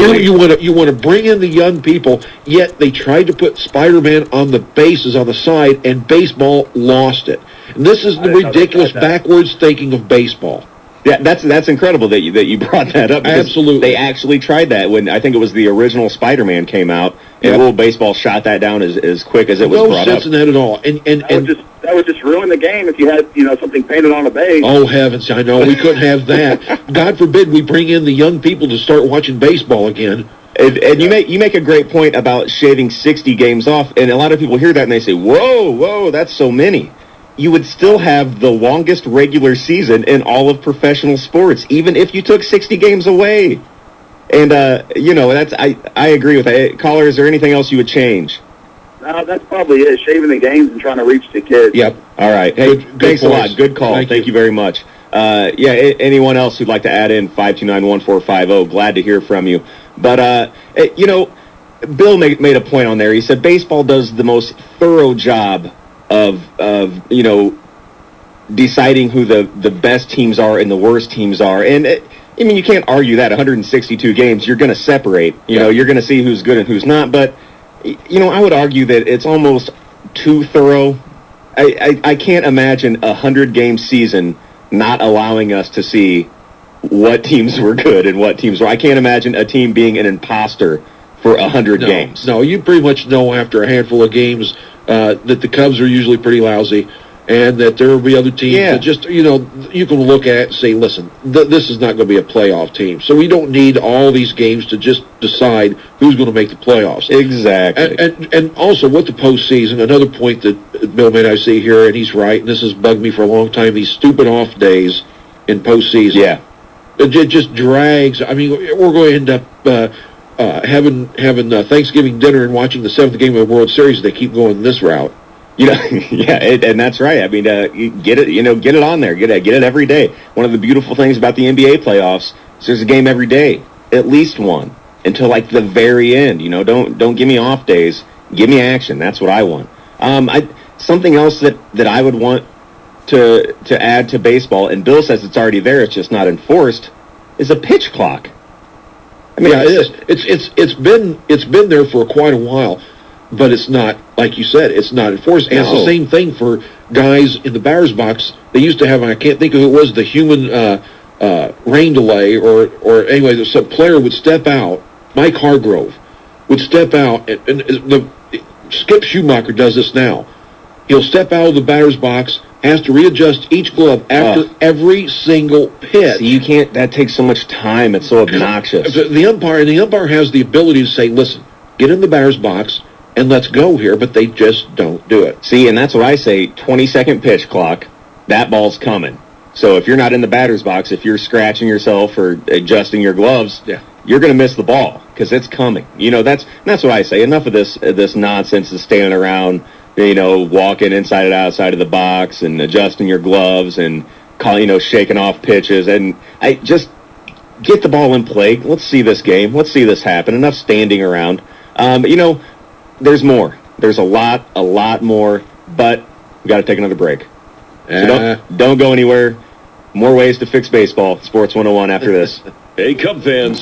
Absolutely. You want to bring in the young people, yet they tried to put Spider-Man on the bases on the side, and baseball lost it. And this is the ridiculous backwards thinking of baseball. Yeah, that's incredible that you brought that up. Absolutely. They actually tried that when I think it was the original Spider-Man came out, and World Baseball shot that down as quick as it was brought up. No sense in that at all. That would just ruin the game if you had something painted on a base. Oh heavens! I know we couldn't have that. God forbid we bring in the young people to start watching baseball again. And you make a great point about shaving 60 games off, and a lot of people hear that and they say, "Whoa, that's so many." You would still have the longest regular season in all of professional sports, even if you took 60 games away. And that's I agree with that. Caller, is there anything else you would change? No, that's probably it. Shaving the games and trying to reach the kids. Yep. All right. Hey, thanks a lot. Good call. Thank you very much. Anyone else who'd like to add in 529-1450? Glad to hear from you. But Bill made a point on there. He said baseball does the most thorough job of deciding who the best teams are and the worst teams are. And you can't argue that 162 games, you're going to separate, you're going to see who's good and who's not. But, I would argue that it's almost too thorough. I can't imagine a 100-game season not allowing us to see what teams were good and what teams were. I can't imagine a team being an imposter for 100 games. No, you pretty much know after a handful of games that the Cubs are usually pretty lousy, and that there will be other teams that just, you can look at and say, listen, this is not going to be a playoff team. So we don't need all these games to just decide who's going to make the playoffs. Exactly. And also with the postseason, another point that Bill made I see here, and he's right, and this has bugged me for a long time, these stupid off days in postseason. Yeah. It just drags. I mean, we're going to end up having Thanksgiving dinner and watching the 7th game of the World Series. They keep going this route. And that's right. I mean, you get it on there. Get it every day. One of the beautiful things about the NBA playoffs is there's a game every day, at least one, until like the very end. Don't give me off days. Give me action. That's what I want. Something else that I would want to add to baseball, and Bill says it's already there, it's just not enforced, is a pitch clock. I mean, it is. It's been there for quite a while, but it's not, like you said, it's not enforced. And it's the same thing for guys in the batter's box. They used to have, I can't think of who it was, the human rain delay, or anyway, some player would step out. Mike Hargrove would step out, and Skip Schumacher does this now. He'll step out of the batter's box, has to readjust each glove after every single pitch. See, you can't. That takes so much time. It's so obnoxious. The umpire has the ability to say, "Listen, get in the batter's box and let's go here," but they just don't do it. See, and that's what I say. 20-second pitch clock. That ball's coming. So if you're not in the batter's box, if you're scratching yourself or adjusting your gloves, you're going to miss the ball because it's coming. That's what I say. Enough of this nonsense of standing around. Walking inside and outside of the box and adjusting your gloves and shaking off pitches. And I just get the ball in play. Let's see this game. Let's see this happen. Enough standing around. There's more. There's a lot more, but we got to take another break. So don't go anywhere. More ways to fix baseball. Sports 101 after this. Hey, Cub fans.